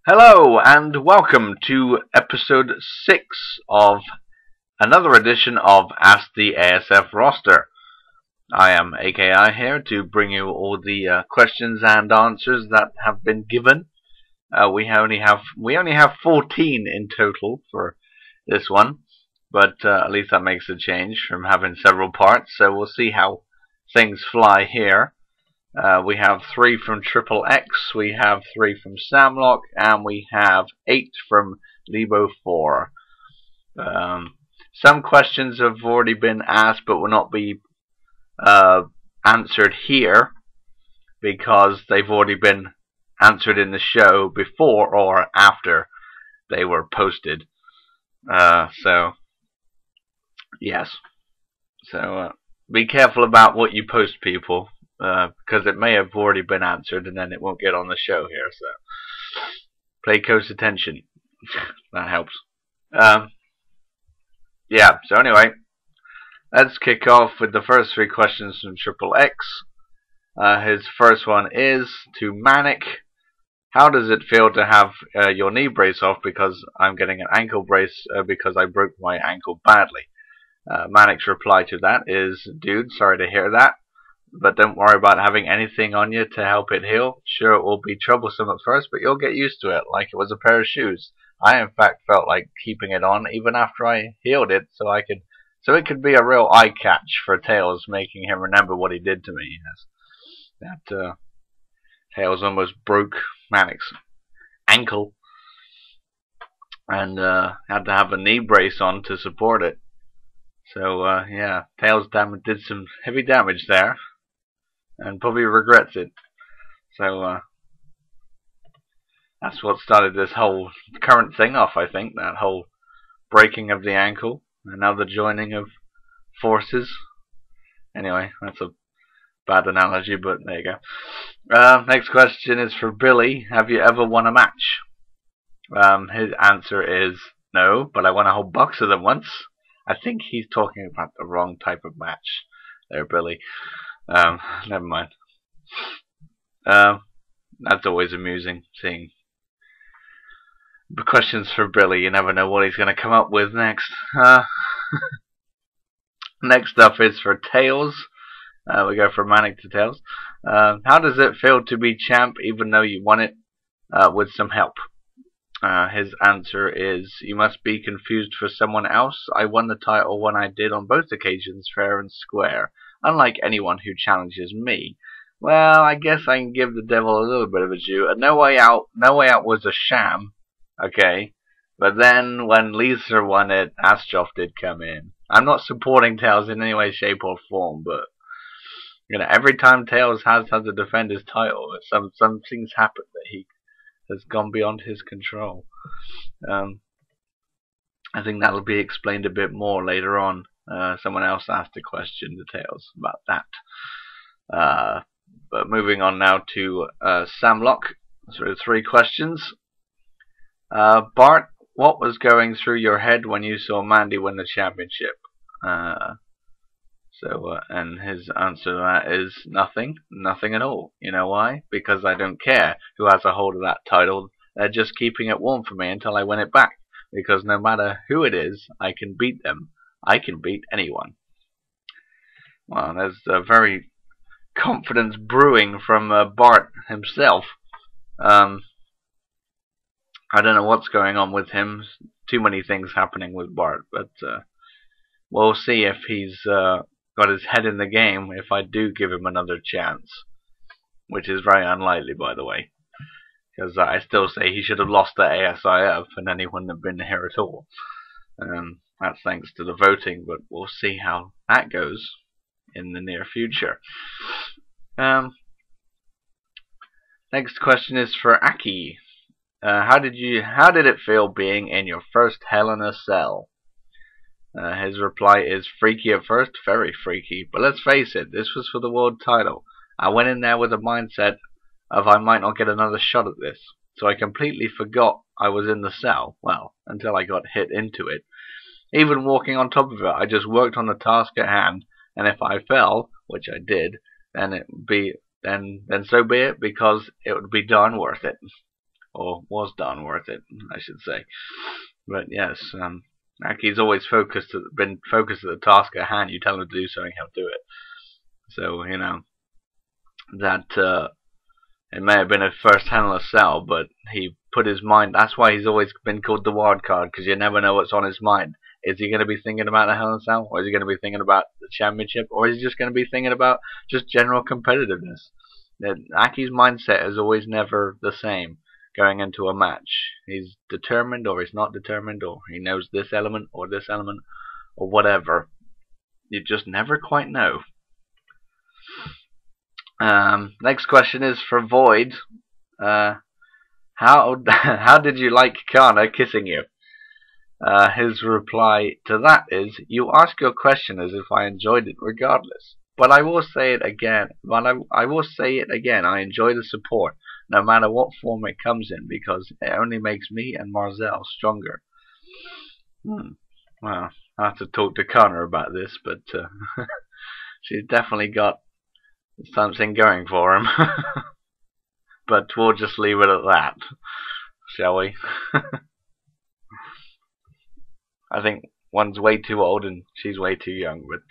Hello and welcome to episode 6 of another edition of Ask the ASF Roster. I am AKI here to bring you all the questions and answers that have been given. We only have 14 in total for this one, but at least that makes a change from having several parts. So we'll see how things fly here. We have 3 from Triple X, we have 3 from Samlock, and we have 8 from Lebo4. Some questions have already been asked but will not be answered here because they've already been answered in the show before or after they were posted. Yes. So be careful about what you post, people. Because it may have already been answered and then it won't get on the show here, so pay close attention. That helps. Yeah, so anyway, let's kick off with the first 3 questions from Triple X. His first one is to Manic. How does it feel to have your knee brace off because I'm getting an ankle brace because I broke my ankle badly? Manic's reply to that is, dude, sorry to hear that. But don't worry about having anything on you to help it heal. Sure, it will be troublesome at first, but you'll get used to it, like it was a pair of shoes. I, in fact, felt like keeping it on even after I healed it, so it could be a real eye catch for Tails, making him remember what he did to me. Yes. That Tails almost broke Manic's ankle, and had to have a knee brace on to support it. So yeah, Tails did some heavy damage there. And probably regrets it. So that's what started this whole current thing off, I think. That whole breaking of the ankle and now the joining of forces. Anyway, that's a bad analogy, but there you go. Next question is for Billy. Have you ever won a match? His answer is no, but I won a whole box of them once. I think he's talking about the wrong type of match there, Billy. Never mind. That's always amusing, seeing the questions for Billy. You never know what he's going to come up with next. Next up is for Tails. We go from Manic to Tails. How does it feel to be champ even though you won it with some help? His answer is, you must be confused for someone else. I won the title when I did on both occasions, fair and square. Unlike anyone who challenges me. Well, I guess I can give the devil a little bit of a due. No Way Out was a sham, okay? But then when Lisa won it, Astrof did come in. I'm not supporting Tails in any way, shape, or form, but you know, every time Tails has had to defend his title, some things happen that he has gone beyond his control. I think that'll be explained a bit more later on. Someone else asked a question to Tails about that. But moving on now to Samlock. So 3 questions. Bart, what was going through your head when you saw Mandy win the championship? And his answer to that is nothing at all. You know why? Because I don't care who has a hold of that title. They're just keeping it warm for me until I win it back. Because no matter who it is, I can beat them. I can beat anyone. Well, there's a very confidence brewing from Bart himself. I don't know what's going on with him. Too many things happening with Bart, but we'll see if he's got his head in the game if I do give him another chance, which is very unlikely, by the way, because I still say he should have lost the ASIF and then he wouldn't have been here at all. That's thanks to the voting, but we'll see how that goes in the near future. Next question is for Aki. How did it feel being in your first Hell in a Cell? His reply is freaky at first, very freaky, but let's face it, this was for the world title. I went in there with a mindset of I might not get another shot at this, so I completely forgot I was in the cell, well, until I got hit into it. Even walking on top of it, I just worked on the task at hand, and if I fell, which I did, then so be it, because it would be darn worth it. or was darn worth it, I should say. But yes, Aki's always been focused at the task at hand. You tell him to do something, he'll do it. So that it may have been a first Hell in a Cell, but he put his mind. That's why he's always been called the wild card, because you never know what's on his mind. Is he going to be thinking about the Hell in a Cell, or is he going to be thinking about the championship, or is he just going to be thinking about just general competitiveness? Aki's mindset is always never the same going into a match. He's determined, or he's not determined, or he knows this element or whatever. You just never quite know. Next question is for Void. How did you like Kana kissing you? His reply to that is, you ask your question as if I enjoyed it regardless. But I will say it again. I enjoy the support, no matter what form it comes in, because it only makes me and Marzel stronger. Well, I have to talk to Connor about this, but she's definitely got something going for him. But we'll just leave it at that, shall we? I think one's way too old and she's way too young, but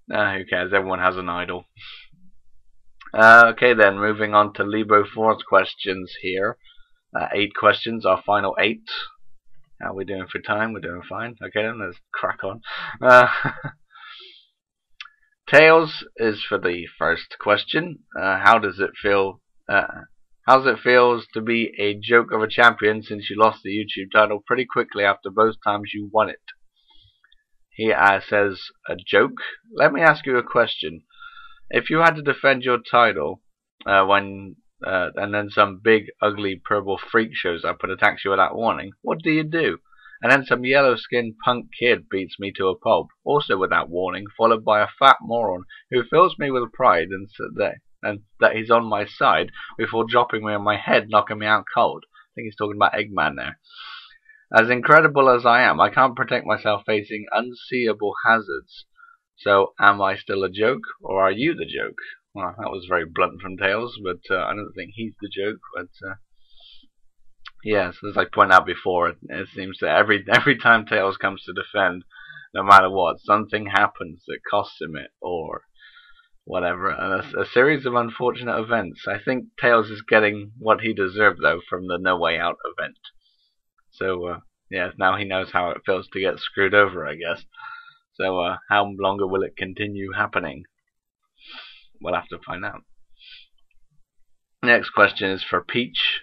who cares? Everyone has an idol. Okay then, moving on to Lebo 4's questions here. 8 questions, our final 8. How are we doing for time? We're doing fine. Okay then, let's crack on. Tails is for the first question. How does it feel? How's it feels to be a joke of a champion since you lost the YouTube title pretty quickly after both times you won it? He says, a joke? Let me ask you a question. If you had to defend your title and then some big, ugly, purple freak shows up and attacks you without warning, what do you do? And then some yellow-skinned punk kid beats me to a pulp, also without warning, followed by a fat moron who fills me with pride and that he's on my side before dropping me on my head, knocking me out cold. I think he's talking about Eggman there. As incredible as I am, I can't protect myself facing unseeable hazards. So, am I still a joke, or are you the joke? Well, that was very blunt from Tails, but I don't think he's the joke. But yes, as I pointed out before, it seems that every time Tails comes to defend, no matter what, something happens that costs him it, or whatever, and a series of unfortunate events. I think Tails is getting what he deserved, though, from the No Way Out event. So, yeah, now he knows how it feels to get screwed over, I guess. So, how longer will it continue happening? We'll have to find out. Next question is for Peach.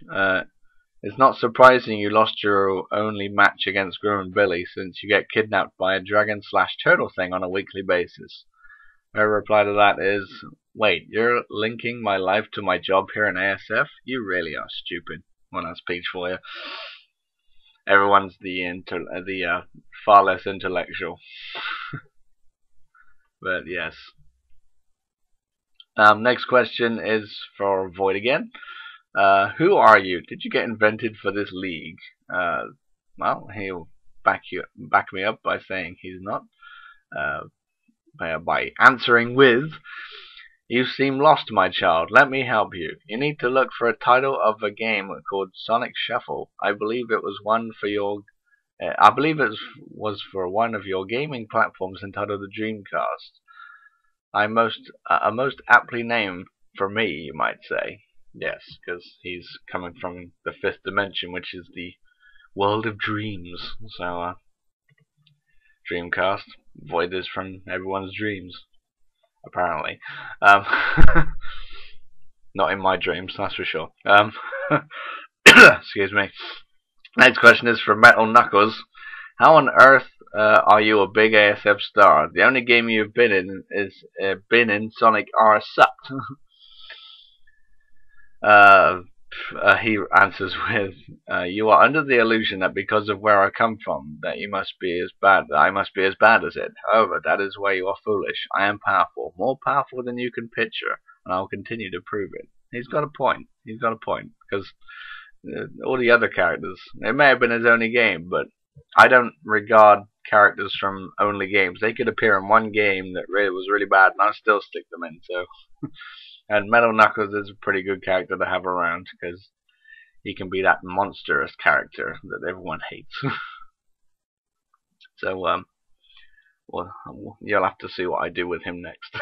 It's not surprising you lost your only match against Grim and Billy, since you get kidnapped by a dragon/turtle thing on a weekly basis. Her reply to that is, wait, you're linking my life to my job here in ASF? You really are stupid. Well, that's Peach for you. Everyone's the far less intellectual. But yes. Next question is for Void again. Who are you? Did you get invented for this league? Well, he'll back me up by saying he's not. By answering with, you seem lost, my child. Let me help you. You need to look for a title of a game called Sonic Shuffle. I believe it was for one of your gaming platforms entitled the Dreamcast. A most aptly named for me, you might say. Yes, because he's coming from the 5th dimension, which is the world of dreams. So, Dreamcast. Void is from everyone's dreams, apparently. Not in my dreams, that's for sure. Excuse me. Next question is from Metal Knuckles. How on earth are you a big ASF star? The only game you've been in is Sonic R sucked. He answers with, you are under the illusion that because of where I come from, that I must be as bad as it. However, that is where you are foolish. I am powerful, more powerful than you can picture, and I will continue to prove it. He's got a point. Because all the other characters, it may have been his only game, but I don't regard characters from only games. They could appear in one game that was really bad, and I'll still stick them in. So And Metal Knuckles is a pretty good character to have around because he can be that monstrous character that everyone hates. So, well, you'll have to see what I do with him next.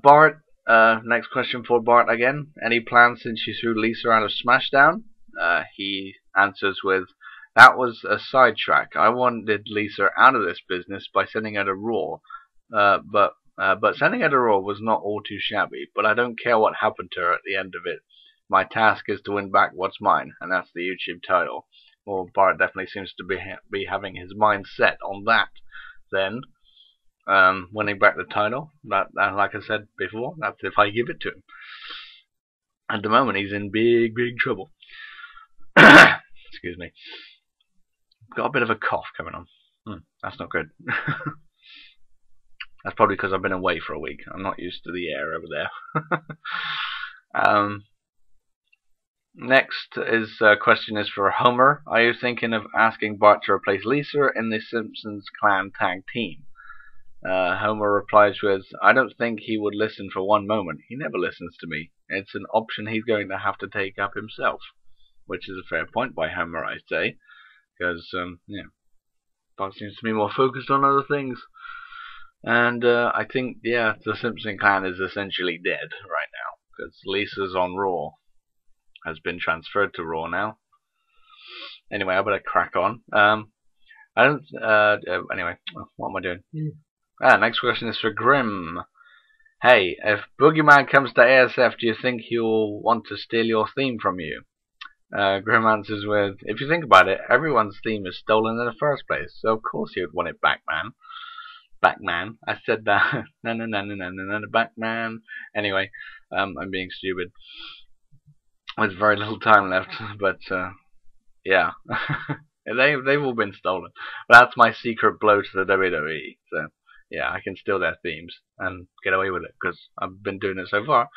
Bart, next question for Bart again. Any plans since you threw Lisa out of Smashdown? He answers with, that was a sidetrack. I wanted Lisa out of this business by sending her to Raw, but sending her to Raw was not all too shabby. But I don't care what happened to her at the end of it. My task is to win back what's mine, and that's the YouTube title. Well, Bart definitely seems to be having his mind set on that. Then, winning back the title, that like I said before, that's if I give it to him. At the moment, he's in big trouble. Excuse me. Got a bit of a cough coming on. That's not good. That's probably because I've been away for a week. I'm not used to the air over there. Next question is for Homer. Are you thinking of asking Bart to replace Lisa in the Simpsons clan tag team? Homer replies with, I don't think he would listen for one moment. He never listens to me. It's an option he's going to have to take up himself. Which is a fair point by Homer, I say. Because, Bart seems to be more focused on other things. And I think, the Simpson clan is essentially dead right now. Because Lisa's on Raw. Has been transferred to Raw now. Anyway, I better crack on. Anyway, what am I doing? Next question is for Grim. Hey, if Boogeyman comes to ASF, do you think he'll want to steal your theme from you? Grim answers with, if you think about it, everyone's theme is stolen in the first place, so of course he would want it back, man. Back, man. I said that. Back, man. Anyway, I'm being stupid. With very little time left, but yeah, they've all been stolen. But that's my secret blow to the WWE. So yeah, I can steal their themes and get away with it because I've been doing it so far.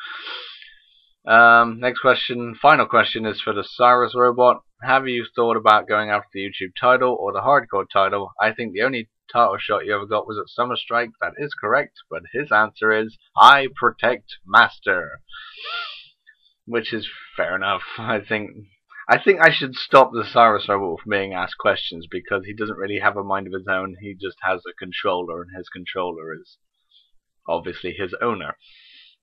Next question, final question is for the Cyrus Robot. Have you thought about going after the YouTube title or the Hardcore title? I think the only title shot you ever got was at Summer Strike. That is correct, but his answer is I Protect Master. Which is fair enough. I think I should stop the Cyrus Robot from being asked questions because he doesn't really have a mind of his own. He just has a controller, and his controller is obviously his owner,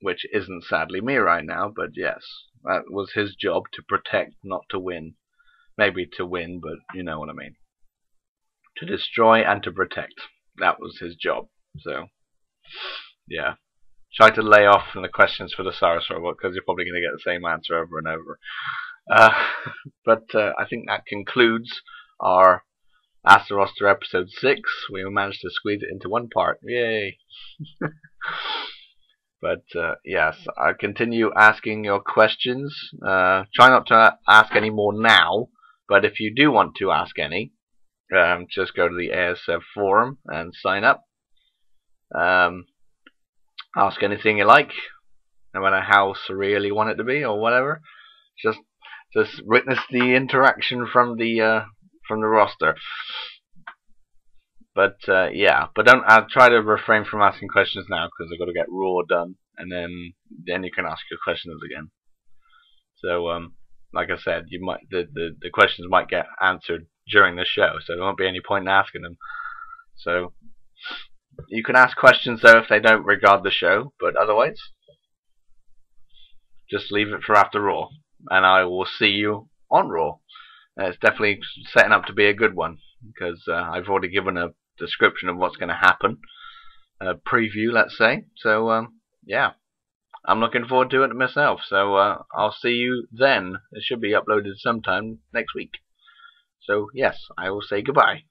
which isn't sadly me right now. But yes, that was his job, to protect, not to win. Maybe to win, but you know what I mean. To destroy and to protect. That was his job. So yeah. Try to lay off from the questions for the Cyrus Robot because you're probably going to get the same answer over and over. But I think that concludes our ASF Roster episode 6. We managed to squeeze it into one part. Yay! But yes, I'll continue asking your questions. Try not to ask any more now, but if you do want to ask any, just go to the ASF forum and sign up. Ask anything you like, no matter how surreal you want it to be or whatever. Just witness the interaction from the roster. But yeah, but I'll try to refrain from asking questions now because I've got to get Raw done, and then you can ask your questions again. So like I said, you might the questions might get answered during the show, so there won't be any point in asking them. So you can ask questions though if they don't regard the show, but otherwise, just leave it for after Raw, and I will see you on Raw. It's definitely setting up to be a good one because I've already given a description of what's going to happen, a preview, let's say. So yeah, I'm looking forward to it myself. So I'll see you then. It should be uploaded sometime next week. So yes, I will say goodbye.